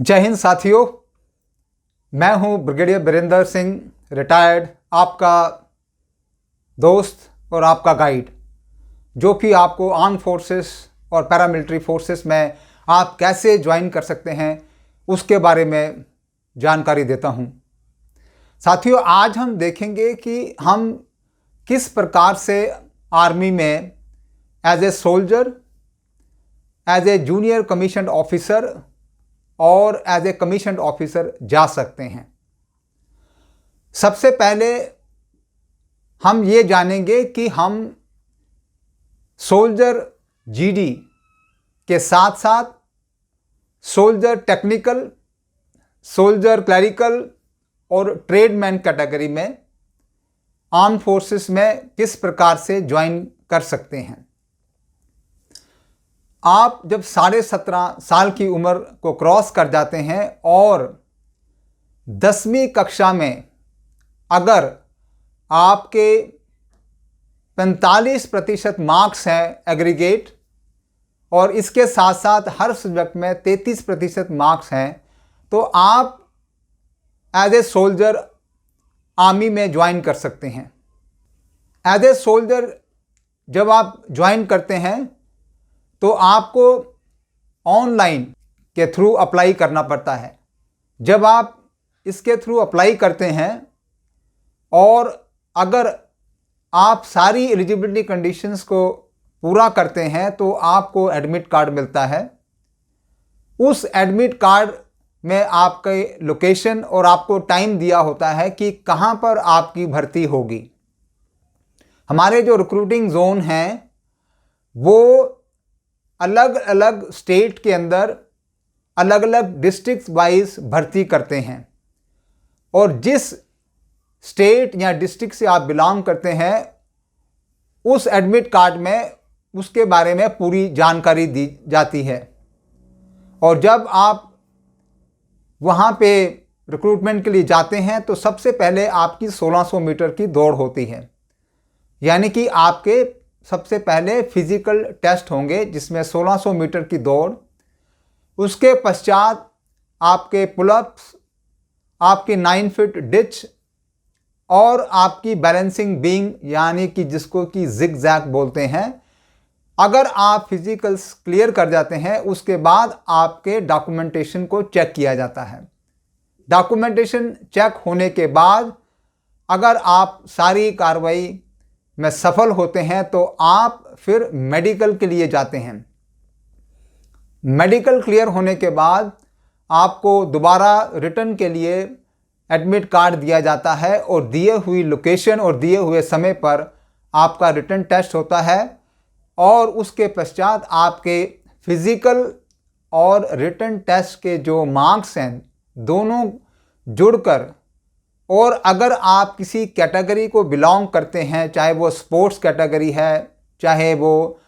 जय हिंद साथियों, मैं हूं ब्रिगेडियर बीरेंद्र सिंह, रिटायर्ड, आपका दोस्त और आपका गाइड, जो कि आपको आर्म फोर्सेस और पैरामिलिट्री फोर्सेस में आप कैसे ज्वाइन कर सकते हैं उसके बारे में जानकारी देता हूं। साथियों, आज हम देखेंगे कि हम किस प्रकार से आर्मी में as a soldier, as a junior commissioned officer और एज ए कमीशन्ड ऑफिसर जा सकते हैं। सबसे पहले हम ये जानेंगे कि हम सोल्जर जीडी के साथ साथ सोल्जर टेक्निकल, सोल्जर क्लरिकल और ट्रेडमैन कैटेगरी में आर्म फोर्सेस में किस प्रकार से ज्वाइन कर सकते हैं। आप जब 17.5 साल की उम्र को क्रॉस कर जाते हैं और 10वीं कक्षा में अगर आपके 45% मार्क्स हैं एग्रीगेट और इसके साथ साथ हर सब्जेक्ट में 33% मार्क्स हैं, तो आप एज ए सोल्जर आर्मी में ज्वाइन कर सकते हैं। एज ए सोल्जर जब आप ज्वाइन करते हैं तो आपको ऑनलाइन के थ्रू अप्लाई करना पड़ता है। जब आप इसके थ्रू अप्लाई करते हैं और अगर आप सारी एलिजिबिलिटी कंडीशंस को पूरा करते हैं तो आपको एडमिट कार्ड मिलता है। उस एडमिट कार्ड में आपके लोकेशन और आपको टाइम दिया होता है कि कहाँ पर आपकी भर्ती होगी। हमारे जो रिक्रूटिंग जोन हैं वो अलग अलग स्टेट के अंदर अलग अलग डिस्ट्रिक्ट वाइज भर्ती करते हैं और जिस स्टेट या डिस्ट्रिक्ट से आप बिलोंग करते हैं उस एडमिट कार्ड में उसके बारे में पूरी जानकारी दी जाती है। और जब आप वहाँ पे रिक्रूटमेंट के लिए जाते हैं तो सबसे पहले आपकी 1600 मीटर की दौड़ होती है, यानी कि आपके सबसे पहले फिजिकल टेस्ट होंगे जिसमें 1600 मीटर की दौड़, उसके पश्चात आपके पुलअप्स, आपकी 9 फीट डिच और आपकी बैलेंसिंग बीम, यानी कि जिसको कि जिग जैग बोलते हैं। अगर आप फिजिकल्स क्लियर कर जाते हैं उसके बाद आपके डॉक्यूमेंटेशन को चेक किया जाता है। डॉक्यूमेंटेशन चेक होने के बाद अगर आप सारी कार्रवाई में सफल होते हैं तो आप फिर मेडिकल के लिए जाते हैं। मेडिकल क्लियर होने के बाद आपको दोबारा रिटर्न के लिए एडमिट कार्ड दिया जाता है और दिए हुई लोकेशन और दिए हुए समय पर आपका रिटर्न टेस्ट होता है और उसके पश्चात आपके फिजिकल और रिटर्न टेस्ट के जो मार्क्स हैं दोनों जुड़कर, और अगर आप किसी कैटेगरी को बिलोंग करते हैं, चाहे वो स्पोर्ट्स कैटेगरी है, चाहे वो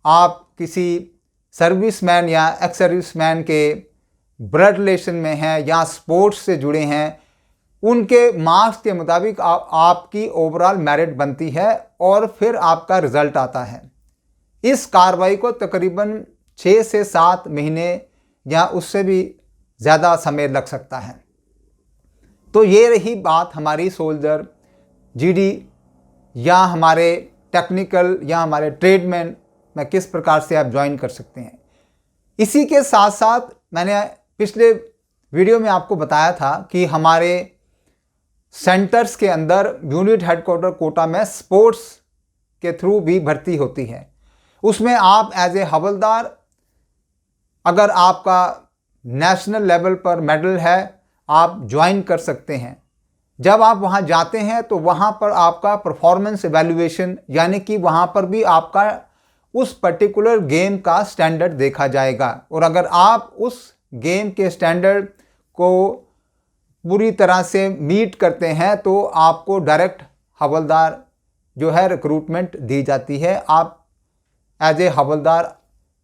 आप किसी सर्विसमैन या एक्स सर्विसमैन के ब्लड रिलेशन में हैं या स्पोर्ट्स से जुड़े हैं, उनके मार्क्स के मुताबिक आपकी ओवरऑल मेरिट बनती है और फिर आपका रिज़ल्ट आता है। इस कार्रवाई को तकरीबन 6 से 7 महीने या उससे भी ज़्यादा समय लग सकता है। तो ये रही बात हमारी सोल्जर जीडी या हमारे टेक्निकल या हमारे ट्रेडमैन में किस प्रकार से आप ज्वाइन कर सकते हैं। इसी के साथ साथ मैंने पिछले वीडियो में आपको बताया था कि हमारे सेंटर्स के अंदर यूनिट हेडक्वार्टर कोटा में स्पोर्ट्स के थ्रू भी भर्ती होती है। उसमें आप एज ए हवलदार, अगर आपका नेशनल लेवल पर मेडल है, आप ज्वाइन कर सकते हैं। जब आप वहां जाते हैं तो वहां पर आपका परफॉर्मेंस एवेल्युएशन, यानी कि वहां पर भी आपका उस पर्टिकुलर गेम का स्टैंडर्ड देखा जाएगा और अगर आप उस गेम के स्टैंडर्ड को पूरी तरह से मीट करते हैं तो आपको डायरेक्ट हवलदार जो है रिक्रूटमेंट दी जाती है। आप एज ए हवलदार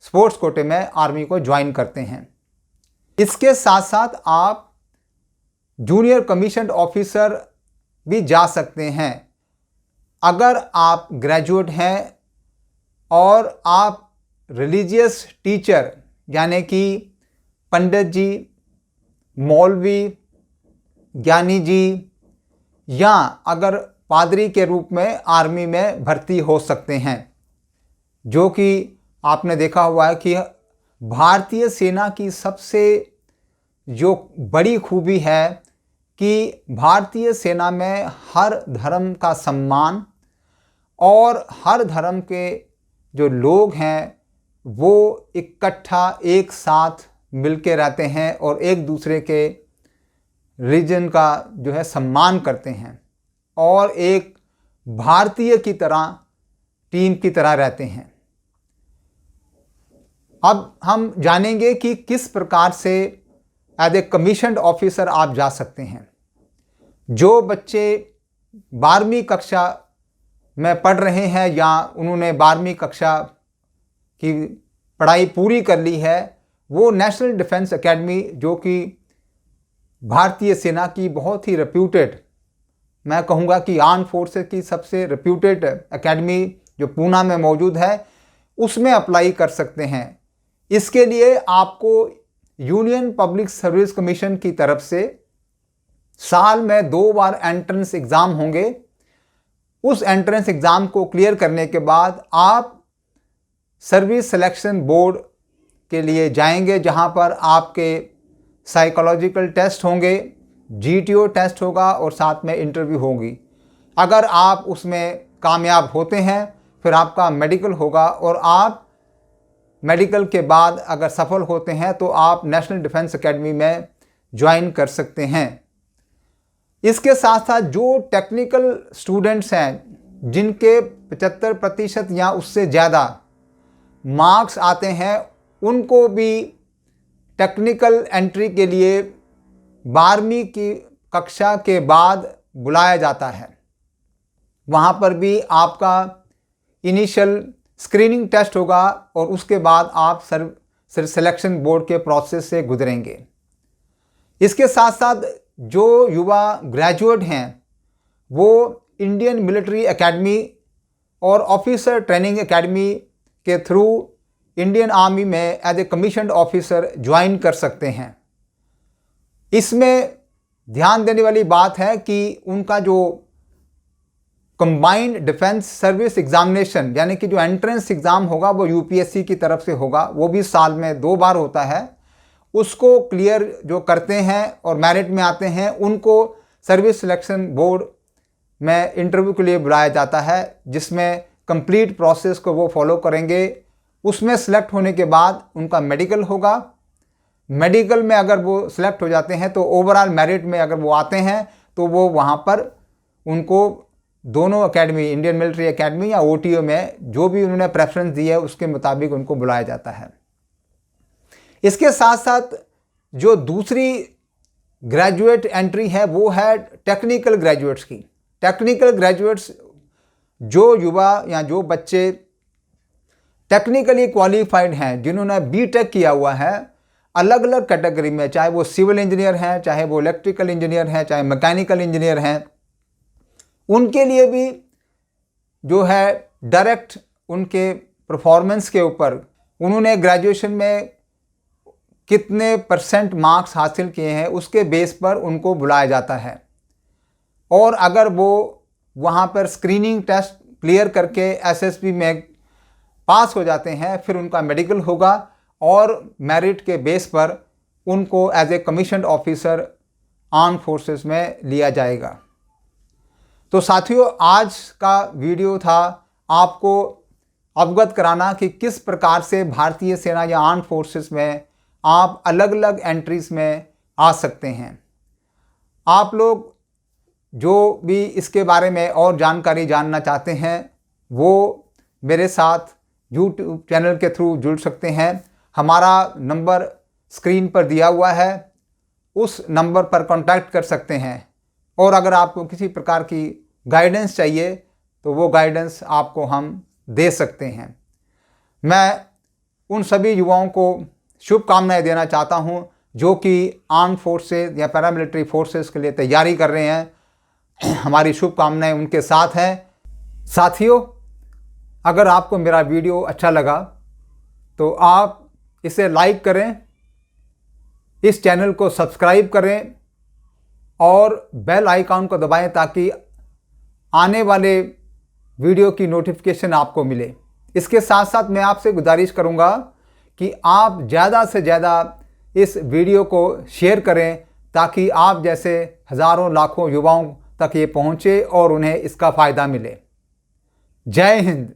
स्पोर्ट्स कोटे में आर्मी को ज्वाइन करते हैं। इसके साथ साथ आप जूनियर कमीशन्ड ऑफिसर भी जा सकते हैं। अगर आप ग्रेजुएट हैं और आप रिलीजियस टीचर यानी कि पंडित जी, मौलवी, ज्ञानी जी, या अगर पादरी के रूप में आर्मी में भर्ती हो सकते हैं। जो कि आपने देखा हुआ है कि भारतीय सेना की सबसे जो बड़ी खूबी है कि भारतीय सेना में हर धर्म का सम्मान और हर धर्म के जो लोग हैं वो इकट्ठा एक साथ मिलके रहते हैं और एक दूसरे के रिलीजन का जो है सम्मान करते हैं और एक भारतीय की तरह टीम की तरह रहते हैं। अब हम जानेंगे कि किस प्रकार से एज ए कमीशन्ड ऑफिसर आप जा सकते हैं। जो बच्चे 12वीं कक्षा में पढ़ रहे हैं या उन्होंने 12वीं कक्षा की पढ़ाई पूरी कर ली है, वो नेशनल डिफेंस एकेडमी, जो कि भारतीय सेना की बहुत ही रेप्यूटेड, मैं कहूँगा कि आर्म फोर्सेस की सबसे रेप्यूटेड एकेडमी जो पूना में मौजूद है, उसमें अप्लाई कर सकते हैं। इसके लिए आपको यूनियन पब्लिक सर्विस कमीशन की तरफ से साल में 2 बार एंट्रेंस एग्ज़ाम होंगे। उस एंट्रेंस एग्ज़ाम को क्लियर करने के बाद आप सर्विस सिलेक्शन बोर्ड के लिए जाएंगे, जहां पर आपके साइकोलॉजिकल टेस्ट होंगे, GTO टेस्ट होगा और साथ में इंटरव्यू होगी। अगर आप उसमें कामयाब होते हैं फिर आपका मेडिकल होगा और आप मेडिकल के बाद अगर सफल होते हैं तो आप नेशनल डिफेंस एकेडमी में ज्वाइन कर सकते हैं। इसके साथ साथ जो टेक्निकल स्टूडेंट्स हैं जिनके 75% या उससे ज़्यादा मार्क्स आते हैं, उनको भी टेक्निकल एंट्री के लिए 12वीं की कक्षा के बाद बुलाया जाता है। वहाँ पर भी आपका इनिशियल स्क्रीनिंग टेस्ट होगा और उसके बाद आप सिलेक्शन बोर्ड के प्रोसेस से गुजरेंगे। इसके साथ साथ जो युवा ग्रेजुएट हैं वो इंडियन मिलिट्री एकेडमी और ऑफिसर ट्रेनिंग एकेडमी के थ्रू इंडियन आर्मी में as a commissioned officer join कर सकते हैं। इसमें ध्यान देने वाली बात है कि उनका जो कंबाइंड डिफेंस सर्विस एग्जामिनेशन यानी कि जो एंट्रेंस एग्ज़ाम होगा वो यूपीएससी की तरफ से होगा, वो भी साल में 2 बार होता है। उसको क्लियर जो करते हैं और मेरिट में आते हैं उनको सर्विस सिलेक्शन बोर्ड में इंटरव्यू के लिए बुलाया जाता है, जिसमें कंप्लीट प्रोसेस को वो फॉलो करेंगे। उसमें सेलेक्ट होने के बाद उनका मेडिकल होगा। मेडिकल में अगर वो सिलेक्ट हो जाते हैं तो ओवरऑल मेरिट में अगर वो आते हैं तो वो वहाँ पर उनको दोनों एकेडमी, इंडियन मिलिट्री एकेडमी या OTO में जो भी उन्होंने प्रेफरेंस दी है उसके मुताबिक उनको बुलाया जाता है। इसके साथ साथ जो दूसरी ग्रेजुएट एंट्री है वो है टेक्निकल ग्रेजुएट्स की। टेक्निकल ग्रेजुएट्स जो युवा या जो बच्चे टेक्निकली क्वालिफाइड हैं, जिन्होंने BTech किया हुआ है अलग अलग कैटेगरी में, चाहे वो सिविल इंजीनियर हैं, चाहे वो इलेक्ट्रिकल इंजीनियर हैं, चाहे मैकेनिकल इंजीनियर हैं, उनके लिए भी जो है डायरेक्ट उनके परफॉर्मेंस के ऊपर उन्होंने ग्रेजुएशन में कितने % मार्क्स हासिल किए हैं उसके बेस पर उनको बुलाया जाता है। और अगर वो वहाँ पर स्क्रीनिंग टेस्ट क्लियर करके SSB में पास हो जाते हैं फिर उनका मेडिकल होगा और मेरिट के बेस पर उनको as a commissioned officer arm forces में लिया जाएगा। तो साथियों, आज का वीडियो था आपको अवगत कराना कि किस प्रकार से भारतीय सेना या आर्म फोर्सेस में आप अलग अलग एंट्रीज में आ सकते हैं। आप लोग जो भी इसके बारे में और जानकारी जानना चाहते हैं वो मेरे साथ YouTube चैनल के थ्रू जुड़ सकते हैं। हमारा नंबर स्क्रीन पर दिया हुआ है, उस नंबर पर कांटेक्ट कर सकते हैं। और अगर आपको किसी प्रकार की गाइडेंस चाहिए तो वो गाइडेंस आपको हम दे सकते हैं। मैं उन सभी युवाओं को शुभकामनाएं देना चाहता हूं जो कि आर्म फोर्सेस या पैरामिलिट्री फोर्सेस के लिए तैयारी कर रहे हैं। हमारी शुभकामनाएं उनके साथ हैं। साथियों, अगर आपको मेरा वीडियो अच्छा लगा तो आप इसे लाइक करें, इस चैनल को सब्सक्राइब करें और बेल आइकॉन को दबाएं ताकि आने वाले वीडियो की नोटिफिकेशन आपको मिले। इसके साथ साथ मैं आपसे गुजारिश करूंगा कि आप ज़्यादा से ज़्यादा इस वीडियो को शेयर करें ताकि आप जैसे हज़ारों लाखों युवाओं तक ये पहुँचे और उन्हें इसका फ़ायदा मिले। जय हिंद।